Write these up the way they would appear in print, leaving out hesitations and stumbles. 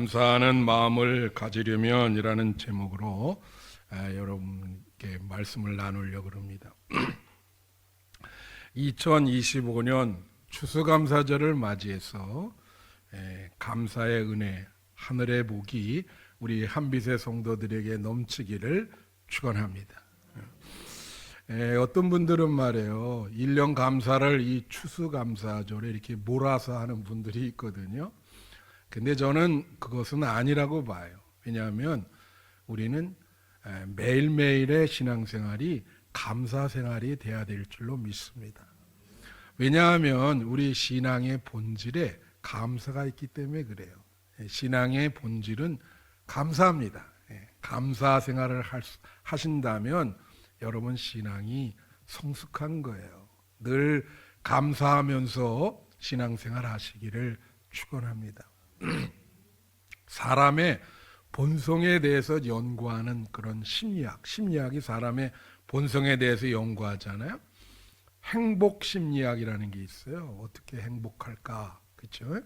감사하는 마음을 가지려면이라는 제목으로 여러분께 말씀을 나누려고 합니다. 2025년 추수감사절을 맞이해서 감사의 은혜, 하늘의 복이 우리 한빛의 성도들에게 넘치기를 축원합니다. 어떤 분들은 말해요, 1년 감사를 이 추수감사절에 이렇게 몰아서 하는 분들이 있거든요. 근데 저는 그것은 아니라고 봐요. 왜냐하면 우리는 매일매일의 신앙생활이 감사생활이 돼야 될 줄로 믿습니다. 왜냐하면 우리 신앙의 본질에 감사가 있기 때문에 그래요. 신앙의 본질은 감사합니다. 감사생활을 하신다면 여러분 신앙이 성숙한 거예요. 늘 감사하면서 신앙생활 하시기를 축원합니다. 사람의 본성에 대해서 연구하는 그런 심리학이 사람의 본성에 대해서 연구하잖아요. 행복 심리학이라는 게 있어요. 어떻게 행복할까, 그렇죠?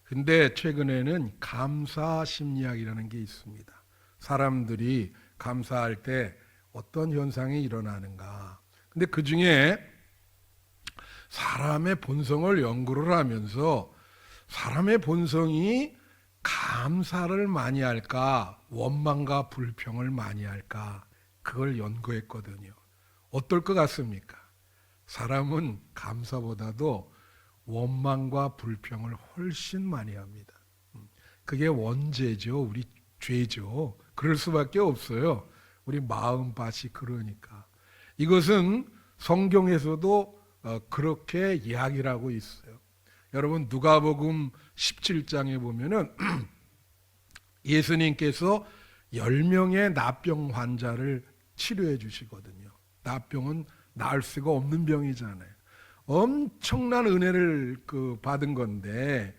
근데 최근에는 감사 심리학이라는 게 있습니다. 사람들이 감사할 때 어떤 현상이 일어나는가. 근데 그 중에 사람의 본성을 연구를 하면서 사람의 본성이 감사를 많이 할까, 원망과 불평을 많이 할까, 그걸 연구했거든요. 어떨 것 같습니까? 사람은 감사보다도 원망과 불평을 훨씬 많이 합니다. 그게 원죄죠. 우리 죄죠. 그럴 수밖에 없어요. 우리 마음밭이 그러니까. 이것은 성경에서도 그렇게 이야기를 하고 있어요. 여러분 누가복음 17장에 보면은 예수님께서 10명의 납병 환자를 치료해 주시거든요. 납병은 나을 수가 없는 병이잖아요. 엄청난 은혜를 받은 건데,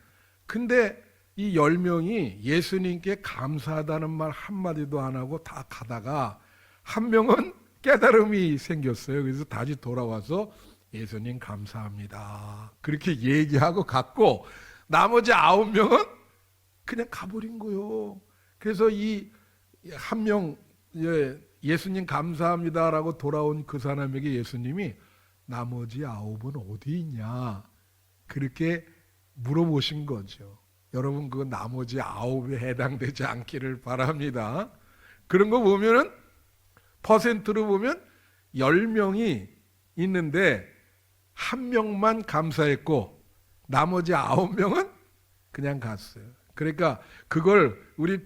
근데 이 10명이 예수님께 감사하다는 말 한마디도 안 하고 다 가다가 한 명은 깨달음이 생겼어요. 그래서 다시 돌아와서 예수님 감사합니다, 그렇게 얘기하고 갔고, 나머지 9명은 그냥 가버린 거예요. 그래서 이 한 명, 예수님 감사합니다라고 돌아온 그 사람에게 예수님이 나머지 9은 어디 있냐, 그렇게 물어보신 거죠. 여러분 그 나머지 9에 해당되지 않기를 바랍니다. 그런 거 보면은 퍼센트로 보면 10명이 있는데 한 명만 감사했고 나머지 9명은 그냥 갔어요. 그러니까 그걸 우리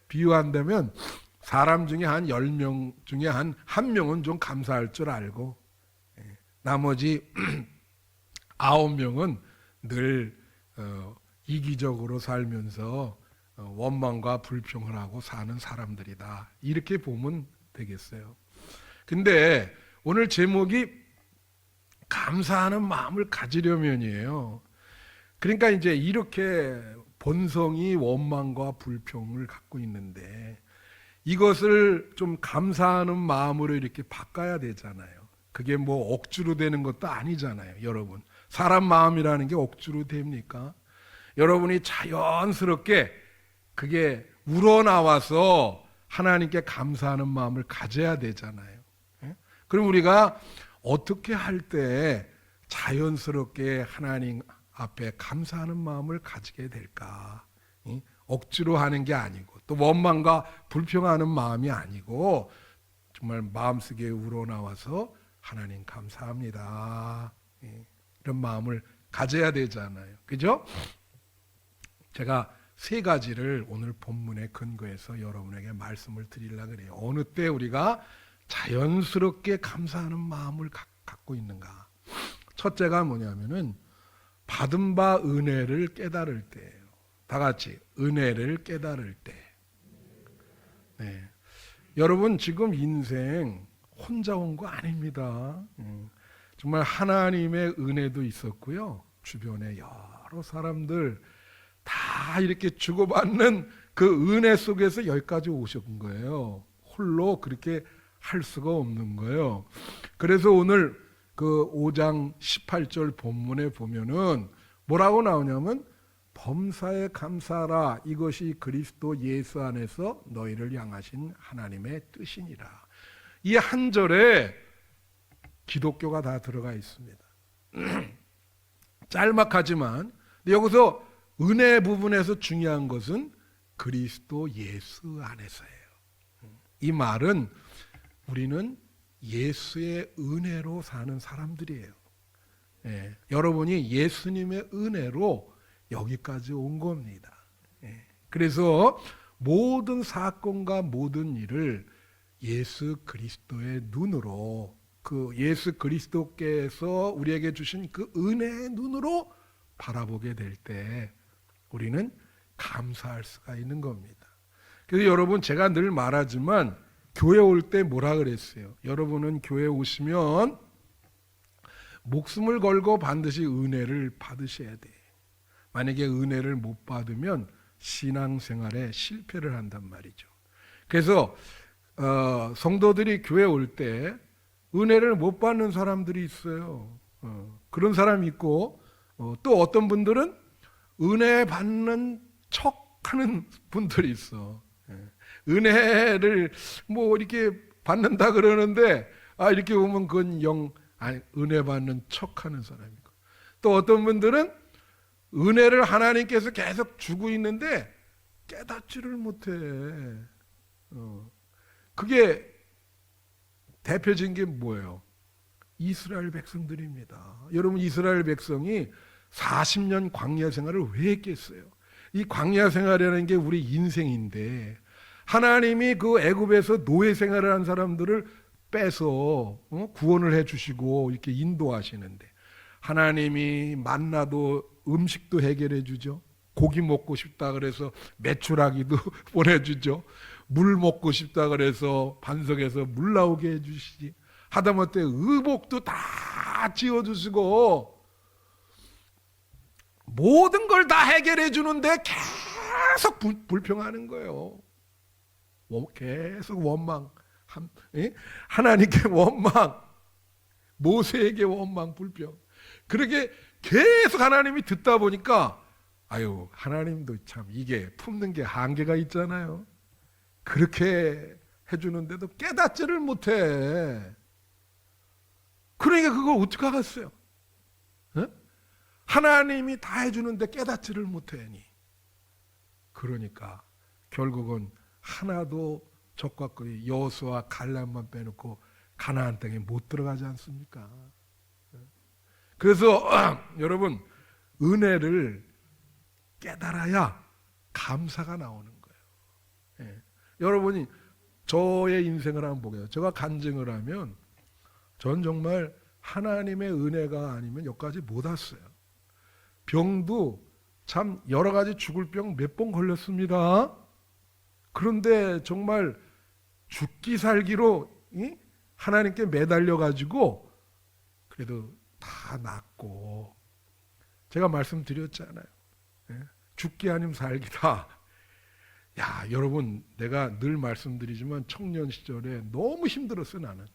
비유한다면 사람 중에 한 10명 중에 한 명은 좀 감사할 줄 알고 나머지 9명은 늘 이기적으로 살면서 원망과 불평을 하고 사는 사람들이다, 이렇게 보면 되겠어요. 근데 오늘 제목이 감사하는 마음을 가지려면이에요. 그러니까 이제 이렇게 본성이 원망과 불평을 갖고 있는데 이것을 좀 감사하는 마음으로 이렇게 바꿔야 되잖아요. 그게 뭐 억지로 되는 것도 아니잖아요. 여러분, 사람 마음이라는 게 억지로 됩니까? 여러분이 자연스럽게 그게 우러나와서 하나님께 감사하는 마음을 가져야 되잖아요. 그럼 우리가 어떻게 할 때 자연스럽게 하나님 앞에 감사하는 마음을 가지게 될까? 억지로 하는 게 아니고 또 원망과 불평하는 마음이 아니고 정말 마음속에 우러나와서 하나님 감사합니다, 이런 마음을 가져야 되잖아요. 그죠? 제가 3가지를 오늘 본문에 근거해서 여러분에게 말씀을 드리려고 그래요. 어느 때 우리가 자연스럽게 감사하는 마음을 갖고 있는가? 첫째가 뭐냐면은 받은 바 은혜를 깨달을 때예요. 다 같이 은혜를 깨달을 때. 네. 여러분 지금 인생 혼자 온 거 아닙니다. 정말 하나님의 은혜도 있었고요. 주변에 여러 사람들 다 이렇게 주고받는 그 은혜 속에서 여기까지 오신 거예요. 홀로 그렇게 할 수가 없는 거예요. 그래서 오늘 그 5장 18절 본문에 보면은 뭐라고 나오냐면 범사에 감사하라. 이것이 그리스도 예수 안에서 너희를 향하신 하나님의 뜻이니라. 이 한 절에 기독교가 다 들어가 있습니다. 짤막하지만 여기서 은혜 부분에서 중요한 것은 그리스도 예수 안에서예요. 이 말은 우리는 예수의 은혜로 사는 사람들이에요. 예, 여러분이 예수님의 은혜로 여기까지 온 겁니다. 예, 그래서 모든 사건과 모든 일을 예수 그리스도의 눈으로, 그 예수 그리스도께서 우리에게 주신 그 은혜의 눈으로 바라보게 될 때 우리는 감사할 수가 있는 겁니다. 그래서 여러분, 제가 늘 말하지만 교회 올 때 뭐라 그랬어요? 여러분은 교회 오시면 목숨을 걸고 반드시 은혜를 받으셔야 돼. 만약에 은혜를 못 받으면 신앙생활에 실패를 한단 말이죠. 그래서 성도들이 교회 올 때 은혜를 못 받는 사람들이 있어요. 그런 사람이 있고, 또 어떤 분들은 은혜 받는 척하는 분들이 있어. 은혜를 뭐 이렇게 받는다 그러는데 이렇게 보면 그건 은혜 받는 척하는 사람이고, 또 어떤 분들은 은혜를 하나님께서 계속 주고 있는데 깨닫지를 못해. 그게 대표적인 게 뭐예요? 이스라엘 백성들입니다. 여러분, 이스라엘 백성이 40년 광야 생활을 왜 했겠어요? 이 광야 생활이라는 게 우리 인생인데, 하나님이 그 애굽에서 노예 생활을 한 사람들을 빼서 구원을 해주시고 이렇게 인도하시는데, 하나님이 만나도 음식도 해결해 주죠. 고기 먹고 싶다 그래서 메추라기도 보내주죠. 물 먹고 싶다 그래서 반석에서 물 나오게 해주시지. 하다못해 의복도 다 지어주시고 모든 걸 다 해결해 주는데 계속 불평하는 거예요. 계속 원망, 하나님께 원망, 모세에게 원망, 불평. 그렇게 계속 하나님이 듣다 보니까 하나님도 참 이게 품는 게 한계가 있잖아요. 그렇게 해주는데도 깨닫지를 못해. 그러니까 그걸 어떻게 하겠어요? 하나님이 다 해주는데 깨닫지를 못하니, 그러니까 결국은 하나도 적과 거의 여호수아 갈렙만 빼놓고 가나안 땅에 못 들어가지 않습니까? 그래서 여러분, 은혜를 깨달아야 감사가 나오는 거예요. 예. 여러분이 저의 인생을 한번 보게요. 제가 간증을 하면 전 정말 하나님의 은혜가 아니면 여기까지 못 왔어요. 병도 참 여러 가지 죽을 병 몇 번 걸렸습니다. 그런데 정말 죽기 살기로 하나님께 매달려 가지고 그래도 다 낫고, 제가 말씀드렸잖아요. 죽기 아니면 살기다. 여러분, 내가 늘 말씀드리지만 청년 시절에 너무 힘들었어요. 나는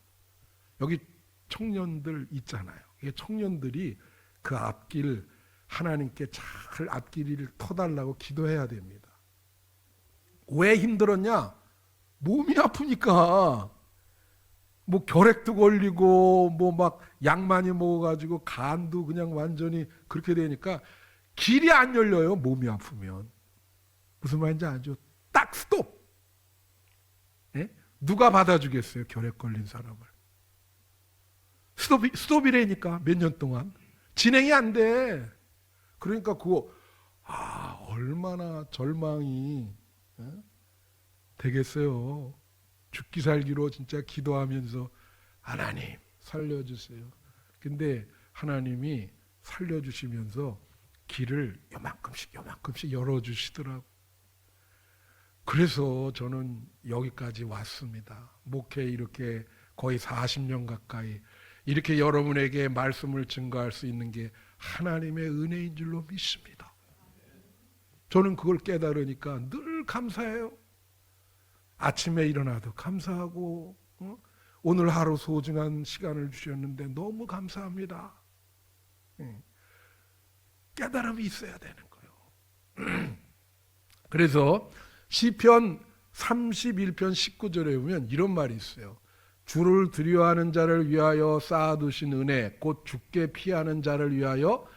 여기 청년들 있잖아요. 청년들이 그 앞길 하나님께 잘 앞길을 터달라고 기도해야 됩니다. 왜 힘들었냐? 몸이 아프니까. 뭐 결핵도 걸리고 뭐 막 약 많이 먹어가지고 간도 그냥 완전히 그렇게 되니까 길이 안 열려요. 몸이 아프면. 무슨 말인지 알죠? 딱 스톱. 예? 누가 받아주겠어요? 결핵 걸린 사람을. 스톱이라니까 몇 년 동안 진행이 안 돼. 그러니까 그거 얼마나 절망이 되겠어요. 죽기 살기로 진짜 기도하면서 하나님 살려주세요. 근데 하나님이 살려주시면서 길을 요만큼씩 열어주시더라고. 그래서 저는 여기까지 왔습니다. 목회 이렇게 거의 40년 가까이 이렇게 여러분에게 말씀을 증거할 수 있는 게 하나님의 은혜인 줄로 믿습니다. 저는 그걸 깨달으니까 늘 감사해요. 아침에 일어나도 감사하고, 오늘 하루 소중한 시간을 주셨는데 너무 감사합니다. 깨달음이 있어야 되는 거예요. 그래서 시편 31편 19절에 보면 이런 말이 있어요. 주를 두려워하는 자를 위하여 쌓아두신 은혜, 곧 주께 피하는 자를 위하여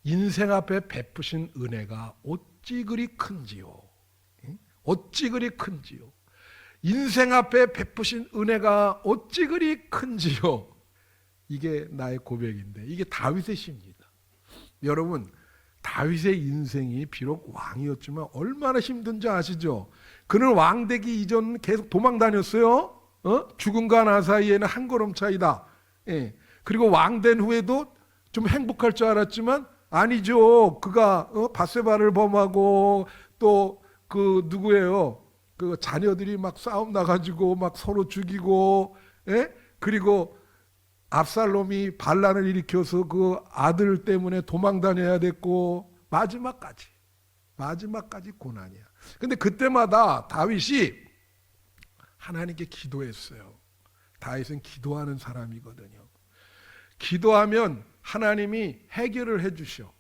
인생 앞에 베푸신 은혜가 어찌 그리 큰지요. 어찌 그리 큰지요. 인생 앞에 베푸신 은혜가 어찌 그리 큰지요. 이게 나의 고백인데, 이게 다윗의 시입니다. 여러분, 다윗의 인생이 비록 왕이었지만 얼마나 힘든지 아시죠? 그는 왕되기 이전 계속 도망 다녔어요. 죽음과 나 사이에는 한 걸음 차이다. 예. 그리고 왕된 후에도 좀 행복할 줄 알았지만 아니죠. 그가 밧세바를 범하고 또 그 누구예요? 그 자녀들이 막 싸움 나가지고 막 서로 죽이고, 예? 그리고 압살롬이 반란을 일으켜서 그 아들 때문에 도망 다녀야 됐고, 마지막까지 고난이야. 근데 그때마다 다윗이 하나님께 기도했어요. 다윗은 기도하는 사람이거든요. 기도하면 하나님이 해결을 해주셔.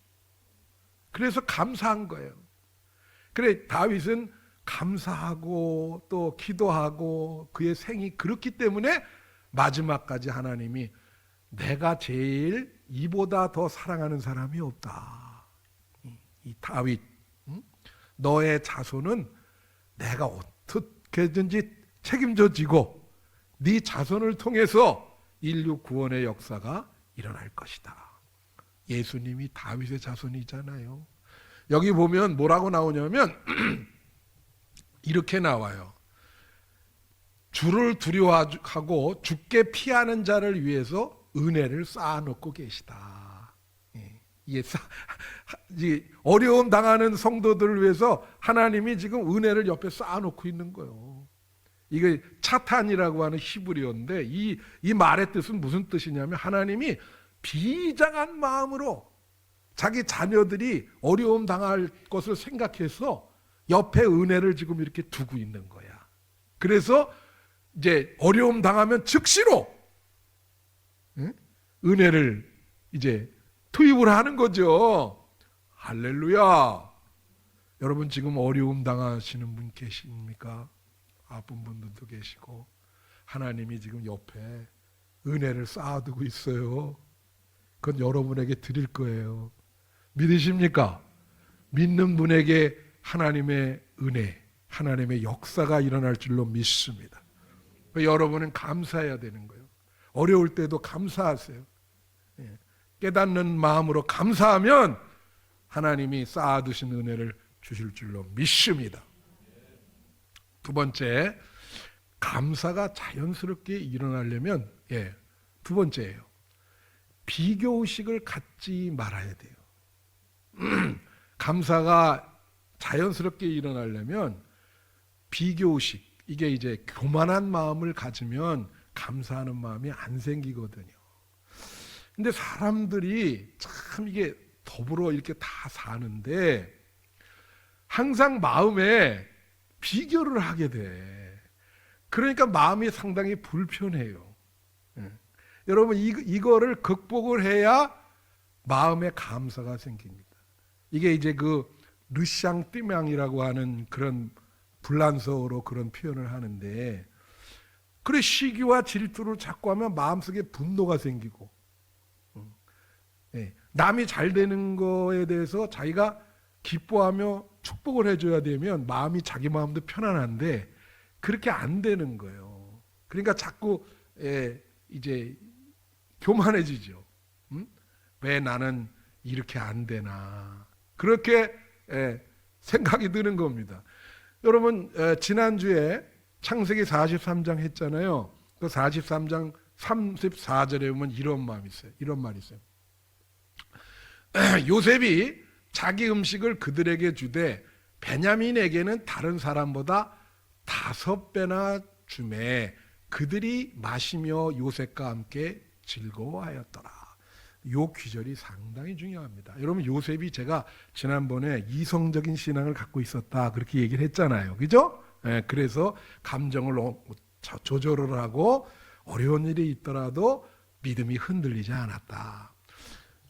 그래서 감사한 거예요. 그래, 다윗은 감사하고 또 기도하고 그의 생이 그렇기 때문에 마지막까지 하나님이 내가 제일 이보다 더 사랑하는 사람이 없다. 이 다윗, 너의 자손은 내가 어떻게든지 책임져 지고 네 자손을 통해서 인류 구원의 역사가 일어날 것이다. 예수님이 다윗의 자손이잖아요. 여기 보면 뭐라고 나오냐면 이렇게 나와요. 주를 두려워하고 주께 피하는 자를 위해서 은혜를 쌓아놓고 계시다. 이게 어려움 당하는 성도들을 위해서 하나님이 지금 은혜를 옆에 쌓아놓고 있는 거예요. 이게 차탄이라고 하는 히브리어인데 이 말의 뜻은 무슨 뜻이냐면 하나님이 비장한 마음으로 자기 자녀들이 어려움 당할 것을 생각해서 옆에 은혜를 지금 이렇게 두고 있는 거야. 그래서 이제 어려움 당하면 즉시로 은혜를 이제 투입을 하는 거죠. 할렐루야. 여러분 지금 어려움 당하시는 분 계십니까? 아픈 분들도 계시고 하나님이 지금 옆에 은혜를 쌓아두고 있어요. 그건 여러분에게 드릴 거예요. 믿으십니까? 믿는 분에게 하나님의 은혜, 하나님의 역사가 일어날 줄로 믿습니다. 여러분은 감사해야 되는 거예요. 어려울 때도 감사하세요. 깨닫는 마음으로 감사하면 하나님이 쌓아두신 은혜를 주실 줄로 믿습니다. 두 번째, 감사가 자연스럽게 일어나려면 두 번째예요. 비교의식을 갖지 말아야 돼요. 감사가 자연스럽게 일어나려면 비교의식, 이게 이제 교만한 마음을 가지면 감사하는 마음이 안 생기거든요. 근데 사람들이 참 이게 더불어 이렇게 다 사는데 항상 마음에 비교를 하게 돼. 그러니까 마음이 상당히 불편해요. 여러분 이거를 극복을 해야 마음에 감사가 생깁니다. 이게 이제 그 르샹띠망이라고 하는 그런 불란서어로 그런 표현을 하는데, 그래 시기와 질투를 자꾸 하면 마음속에 분노가 생기고, 남이 잘 되는 거에 대해서 자기가 기뻐하며 축복을 해줘야 되면 마음이 자기 마음도 편안한데 그렇게 안 되는 거예요. 그러니까 자꾸 이제 교만해지죠. 왜 나는 이렇게 안 되나, 그렇게 생각이 드는 겁니다. 여러분 지난주에 창세기 43장 했잖아요. 그 43장 34절에 보면 이런 말이 있어요. 요셉이 자기 음식을 그들에게 주되 베냐민에게는 다른 사람보다 5배나 주매 그들이 마시며 요셉과 함께 즐거워하였더라. 요 귀절이 상당히 중요합니다. 여러분 요셉이 제가 지난번에 이성적인 신앙을 갖고 있었다 그렇게 얘기를 했잖아요. 그죠? 그래서 감정을 조절을 하고 어려운 일이 있더라도 믿음이 흔들리지 않았다.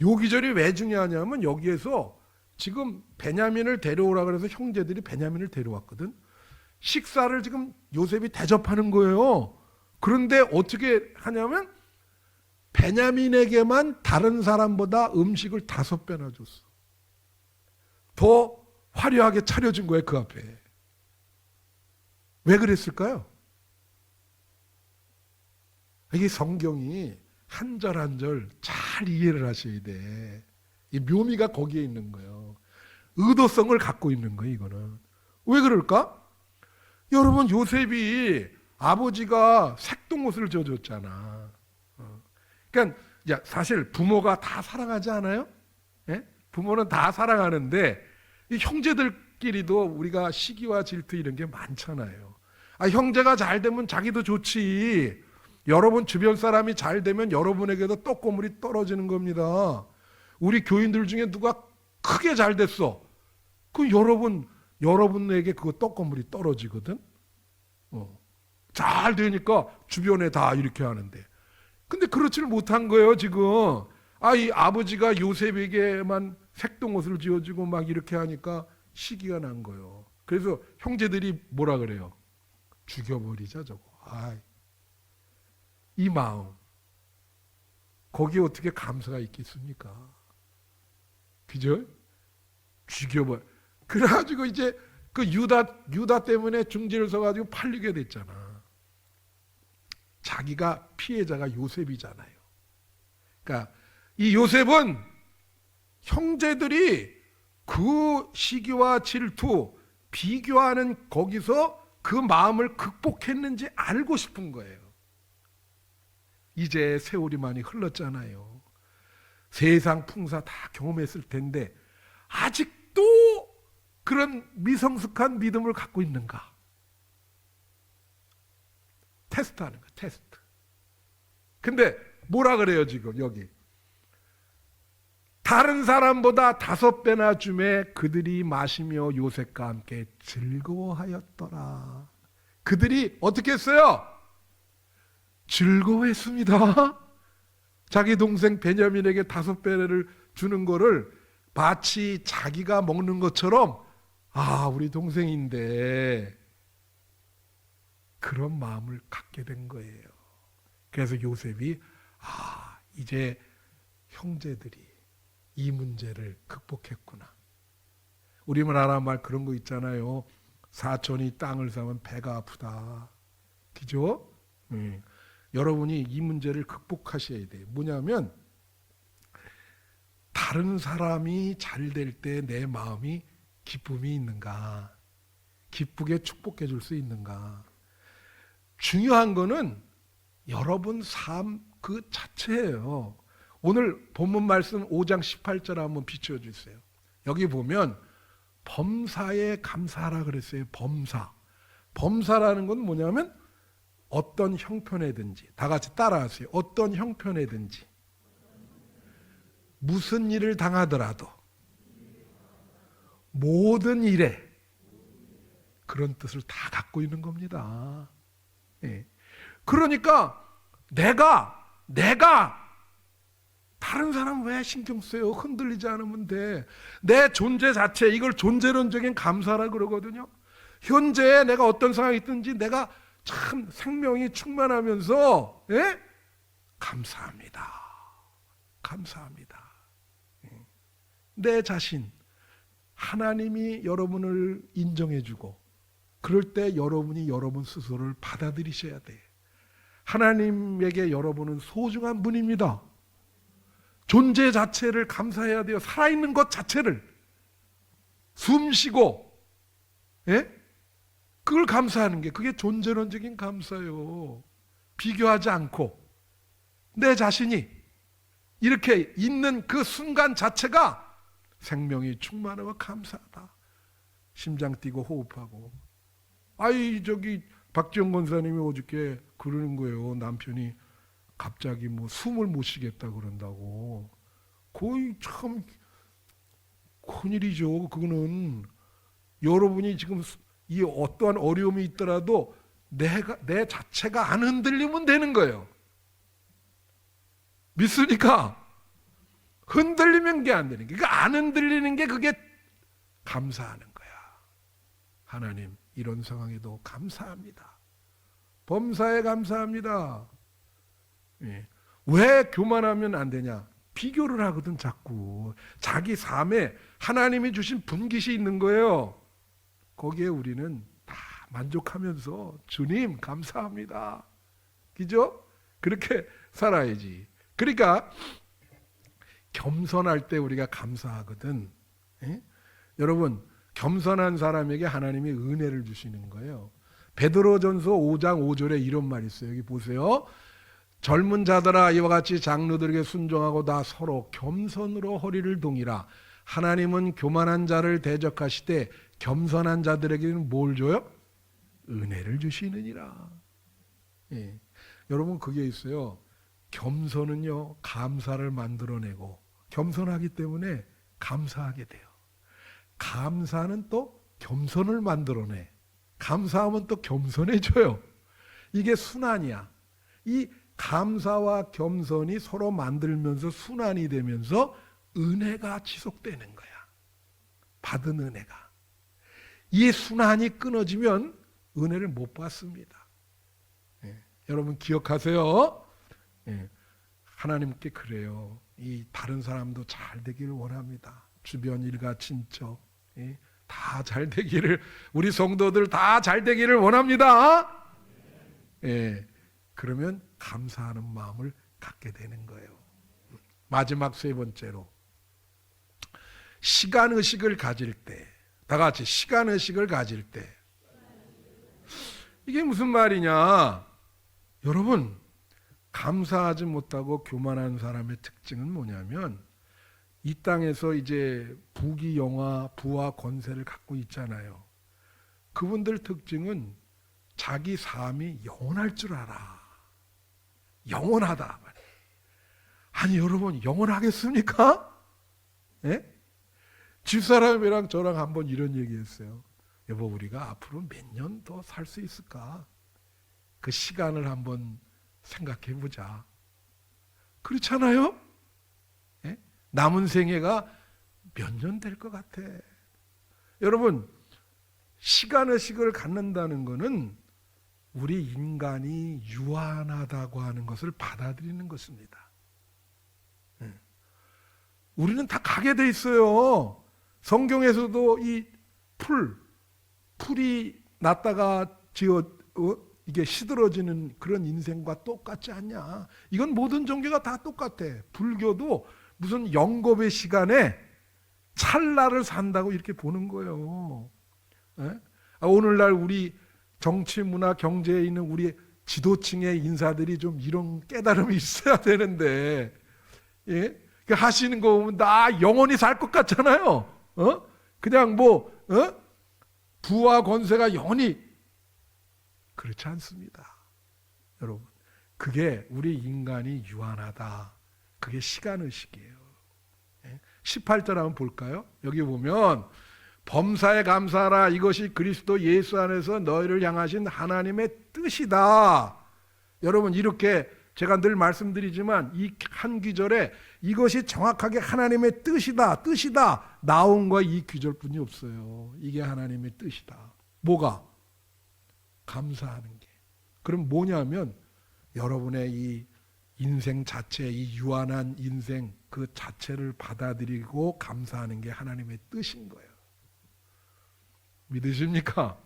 요 귀절이 왜 중요하냐면 여기에서 지금 베냐민을 데려오라 그래서 형제들이 베냐민을 데려왔거든. 식사를 지금 요셉이 대접하는 거예요. 그런데 어떻게 하냐면 베냐민에게만 다른 사람보다 음식을 5배나 줬어. 더 화려하게 차려준 거예요, 그 앞에. 왜 그랬을까요? 이게 성경이 한 절 한 절 잘 이해를 하셔야 돼. 이 묘미가 거기에 있는 거예요. 의도성을 갖고 있는 거예요, 이거는. 왜 그럴까? 여러분, 요셉이 아버지가 색동옷을 져줬잖아. 그러니까 사실 부모가 다 사랑하지 않아요? 예? 부모는 다 사랑하는데 이 형제들끼리도 우리가 시기와 질투 이런 게 많잖아요. 형제가 잘 되면 자기도 좋지. 여러분 주변 사람이 잘 되면 여러분에게도 떡고물이 떨어지는 겁니다. 우리 교인들 중에 누가 크게 잘 됐어. 그 여러분에게 그 떡고물이 떨어지거든. 잘 되니까 주변에 다 이렇게 하는데. 근데 그렇지를 못한 거예요, 지금. 이 아버지가 요셉에게만 색동옷을 지어주고 막 이렇게 하니까 시기가 난 거예요. 그래서 형제들이 뭐라 그래요? 죽여버리자, 저거. 이 마음. 거기에 어떻게 감사가 있겠습니까? 그죠? 죽여버려. 그래가지고 이제 그 유다 때문에 중지를 서가지고 팔리게 됐잖아. 자기가 피해자가 요셉이잖아요. 그러니까 이 요셉은 형제들이 그 시기와 질투, 비교하는 거기서 그 마음을 극복했는지 알고 싶은 거예요. 이제 세월이 많이 흘렀잖아요. 세상 풍사 다 경험했을 텐데 아직도 그런 미성숙한 믿음을 갖고 있는가? 테스트하는 거야, 테스트. 근데 뭐라 그래요, 지금 여기? 다른 사람보다 5배나 주매 그들이 마시며 요셉과 함께 즐거워하였더라. 그들이 어떻게 했어요? 즐거워했습니다. 자기 동생 베냐민에게 5배를 주는 거를 마치 자기가 먹는 것처럼 우리 동생인데 그런 마음을 갖게 된 거예요. 그래서 요셉이 이제 형제들이 이 문제를 극복했구나. 우리나라 말 그런 거 있잖아요. 사촌이 땅을 사면 배가 아프다. 그죠? 여러분이 이 문제를 극복하셔야 돼요. 뭐냐면 다른 사람이 잘 될 때 내 마음이 기쁨이 있는가? 기쁘게 축복해 줄 수 있는가? 중요한 거는 여러분 삶 그 자체예요. 오늘 본문 말씀 5장 18절 한번 비춰주세요. 여기 보면 범사에 감사하라 그랬어요. 범사. 범사라는 건 뭐냐면 어떤 형편에든지, 다 같이 따라하세요. 어떤 형편에든지 무슨 일을 당하더라도 모든 일에 그런 뜻을 다 갖고 있는 겁니다. 그러니까 내가 다른 사람 왜 신경 써요? 흔들리지 않으면 돼. 내 존재 자체, 이걸 존재론적인 감사라 그러거든요. 현재 내가 어떤 상황이 있든지 내가 참 생명이 충만하면서 감사합니다. 감사합니다. 내 자신, 하나님이 여러분을 인정해주고 그럴 때 여러분이 여러분 스스로를 받아들이셔야 돼. 하나님에게 여러분은 소중한 분입니다. 존재 자체를 감사해야 돼요. 살아있는 것 자체를. 숨 쉬고 그걸 감사하는 게 그게 존재론적인 감사예요. 비교하지 않고 내 자신이 이렇게 있는 그 순간 자체가 생명이 충만하고 감사하다. 심장 뛰고 호흡하고. 저기 박지영 권사님이 어저께 그러는 거예요. 남편이 갑자기 숨을 못 쉬겠다 그런다고. 거의 참 큰일이죠. 그거는 여러분이 지금 이 어떠한 어려움이 있더라도 내 자체가 안 흔들리면 되는 거예요. 믿습니까? 흔들리면 게 안 되는 게. 그러니까 안 흔들리는 게 그게 감사하는 거야. 하나님, 이런 상황에도 감사합니다. 범사에 감사합니다. 예. 왜 교만하면 안 되냐? 비교를 하거든 자꾸. 자기 삶에 하나님이 주신 분깃이 있는 거예요. 거기에 우리는 다 만족하면서 주님 감사합니다. 그죠? 그렇게 살아야지. 그러니까 겸손할 때 우리가 감사하거든. 예? 여러분, 겸손한 사람에게 하나님이 은혜를 주시는 거예요. 베드로전서 5장 5절에 이런 말이 있어요. 여기 보세요. 젊은 자들아, 이와 같이 장로들에게 순종하고 다 서로 겸손으로 허리를 동이라. 하나님은 교만한 자를 대적하시되 겸손한 자들에게는 뭘 줘요? 은혜를 주시느니라. 예. 여러분, 그게 있어요. 겸손은요, 감사를 만들어내고, 겸손하기 때문에 감사하게 돼요. 감사는 또 겸손을 만들어내. 감사하면 또 겸손해져요. 이게 순환이야. 이 감사와 겸손이 서로 만들면서 순환이 되면서 은혜가 지속되는 거야. 받은 은혜가. 이 순환이 끊어지면 은혜를 못 받습니다. 예. 여러분 기억하세요. 예. 하나님께 그래요. 이 다른 사람도 잘 되기를 원합니다. 주변 일가 친척 예. 다 잘 되기를, 우리 성도들 다 잘 되기를 원합니다. 예. 그러면 감사하는 마음을 갖게 되는 거예요. 마지막 세 번째로, 시간의식을 가질 때, 다 같이 시간의식을 가질 때. 이게 무슨 말이냐? 여러분, 감사하지 못하고 교만한 사람의 특징은 뭐냐면, 이 땅에서 이제 부귀영화, 부와 권세를 갖고 있잖아요. 그분들 특징은 자기 삶이 영원할 줄 알아. 영원하다. 아니 여러분, 영원하겠습니까? 예? 집사람이랑 저랑 한번 이런 얘기했어요. 여보, 우리가 앞으로 몇 년 더 살 수 있을까? 그 시간을 한번 생각해 보자. 그렇잖아요? 예? 남은 생애가 몇 년 될 것 같아. 여러분, 시간의식을 갖는다는 것은 우리 인간이 유한하다고 하는 것을 받아들이는 것입니다. 우리는 다 가게 돼 있어요. 성경에서도 이 풀이 났다가 이게 시들어지는 그런 인생과 똑같지 않냐. 이건 모든 종교가 다 똑같아. 불교도 무슨 영겁의 시간에 찰나를 산다고 이렇게 보는 거예요. 예? 오늘날 우리 정치, 문화, 경제에 있는 우리 지도층의 인사들이 좀 이런 깨달음이 있어야 되는데, 예? 하시는 거 보면 나 영원히 살 것 같잖아요. 그냥 부와 권세가 영원히. 그렇지 않습니다. 여러분, 그게 우리 인간이 유한하다. 그게 시간의식이에요. 18절 한번 볼까요? 여기 보면 범사에 감사하라. 이것이 그리스도 예수 안에서 너희를 향하신 하나님의 뜻이다. 여러분, 이렇게 제가 늘 말씀드리지만 이 한 귀절에 이것이 정확하게 하나님의 뜻이다 나온 거 이 귀절뿐이 없어요. 이게 하나님의 뜻이다. 뭐가? 감사하는 게. 그럼 뭐냐면 여러분의 이 인생 자체, 이 유한한 인생 그 자체를 받아들이고 감사하는 게 하나님의 뜻인 거예요. 믿으십니까?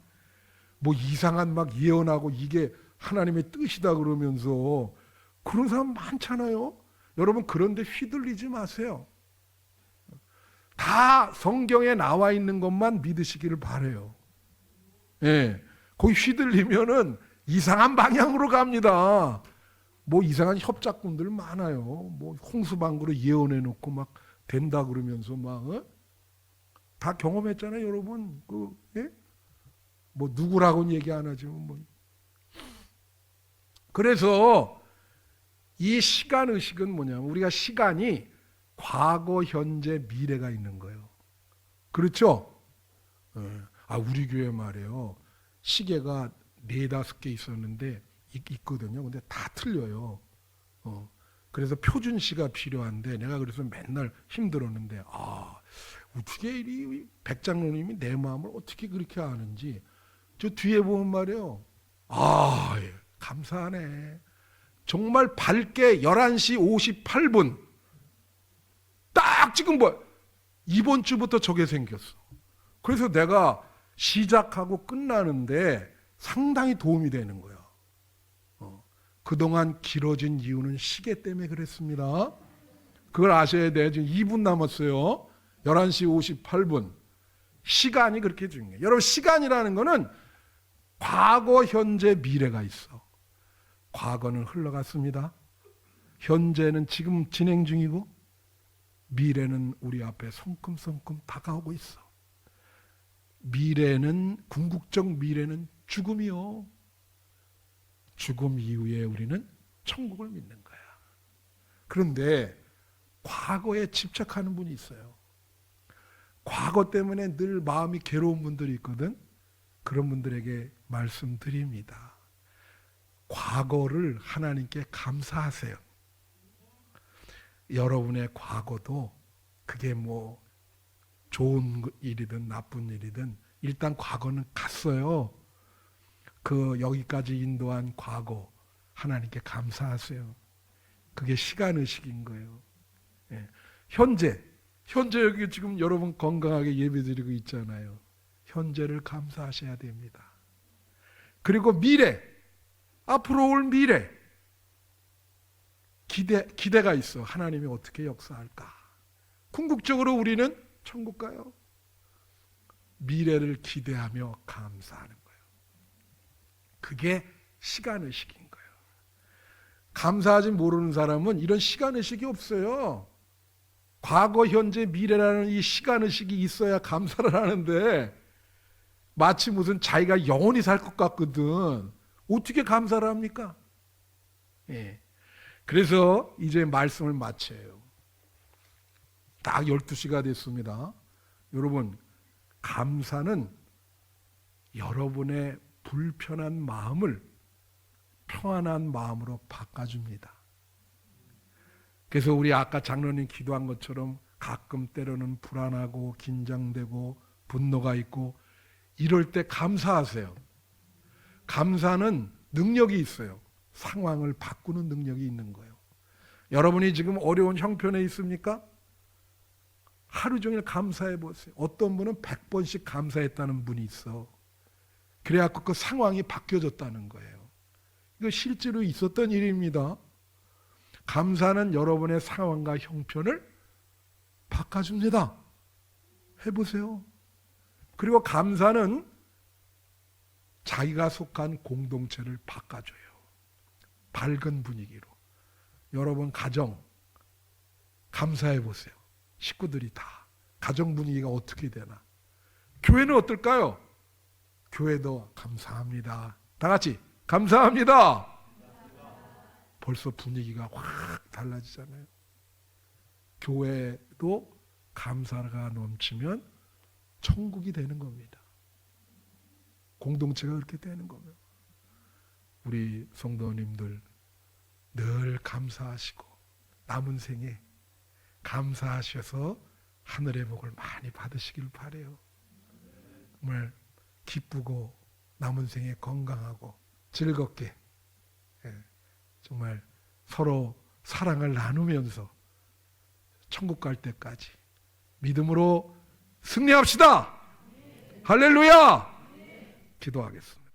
뭐 이상한 막 예언하고 이게 하나님의 뜻이다 그러면서 그런 사람 많잖아요. 여러분, 그런데 휘둘리지 마세요. 다 성경에 나와 있는 것만 믿으시기를 바라요. 예, 거기 휘둘리면은 이상한 방향으로 갑니다. 뭐 이상한 협작꾼들 많아요. 뭐 홍수방구로 예언해 놓고 막 된다 그러면서 막 다 경험했잖아요, 여러분. 예? 뭐 누구라고는 얘기 안 하지만 뭐. 그래서 이 시간 의식은 뭐냐면 우리가 시간이 과거, 현재, 미래가 있는 거예요. 그렇죠? 우리 교회 말이에요. 시계가 4-5개 있었는데 있거든요. 근데 다 틀려요. 그래서 표준시가 필요한데 내가 그래서 맨날 힘들었는데 어떻게 이 백장로님이 내 마음을 어떻게 그렇게 아는지. 저 뒤에 보면 말이에요. 아, 예, 감사하네. 정말 밝게 11시 58분 딱 지금 이번 주부터 저게 생겼어. 그래서 내가 시작하고 끝나는데 상당히 도움이 되는 거야. 그동안 길어진 이유는 시계 때문에 그랬습니다. 그걸 아셔야 돼. 지금 2분 남았어요. 11시 58분. 시간이 그렇게 중요해요. 여러분, 시간이라는 거는 과거, 현재, 미래가 있어. 과거는 흘러갔습니다. 현재는 지금 진행 중이고, 미래는 우리 앞에 성큼성큼 다가오고 있어. 미래는, 궁극적 미래는 죽음이요. 죽음 이후에 우리는 천국을 믿는 거야. 그런데 과거에 집착하는 분이 있어요. 과거 때문에 늘 마음이 괴로운 분들이 있거든. 그런 분들에게 말씀드립니다. 과거를 하나님께 감사하세요. 여러분의 과거도 그게 뭐 좋은 일이든 나쁜 일이든 일단 과거는 갔어요. 그 여기까지 인도한 과거 하나님께 감사하세요. 그게 시간의식인 거예요. 예. 현재 여기 지금 여러분 건강하게 예배드리고 있잖아요. 현재를 감사하셔야 됩니다. 그리고 미래, 앞으로 올 미래, 기대가 있어. 하나님이 어떻게 역사할까? 궁극적으로 우리는 천국 가요. 미래를 기대하며 감사하는 거예요. 그게 시간의식인 거예요. 감사하지 모르는 사람은 이런 시간의식이 없어요. 과거, 현재, 미래라는 이 시간의식이 있어야 감사를 하는데 마치 무슨 자기가 영원히 살 것 같거든. 어떻게 감사를 합니까? 예. 그래서 이제 말씀을 마쳐요. 딱 12시가 됐습니다. 여러분, 감사는 여러분의 불편한 마음을 평안한 마음으로 바꿔줍니다. 그래서 우리 아까 장로님 기도한 것처럼 가끔 때로는 불안하고 긴장되고 분노가 있고 이럴 때 감사하세요. 감사는 능력이 있어요. 상황을 바꾸는 능력이 있는 거예요. 여러분이 지금 어려운 형편에 있습니까? 하루 종일 감사해 보세요. 어떤 분은 100번씩 감사했다는 분이 있어. 그래갖고 그 상황이 바뀌어졌다는 거예요. 이거 실제로 있었던 일입니다. 감사는 여러분의 상황과 형편을 바꿔줍니다. 해보세요. 그리고 감사는 자기가 속한 공동체를 바꿔줘요. 밝은 분위기로. 여러분 가정 감사해 보세요. 식구들이 다 가정 분위기가 어떻게 되나. 교회는 어떨까요? 교회도 감사합니다. 다 같이 감사합니다. 벌써 분위기가 확 달라지잖아요. 교회도 감사가 넘치면 천국이 되는 겁니다. 공동체가 그렇게 되는 겁니다. 우리 성도님들 늘 감사하시고 남은 생에 감사하셔서 하늘의 복을 많이 받으시길 바라요. 정말 기쁘고 남은 생에 건강하고 즐겁게 정말 서로 사랑을 나누면서 천국 갈 때까지 믿음으로 승리합시다. 할렐루야! 기도하겠습니다.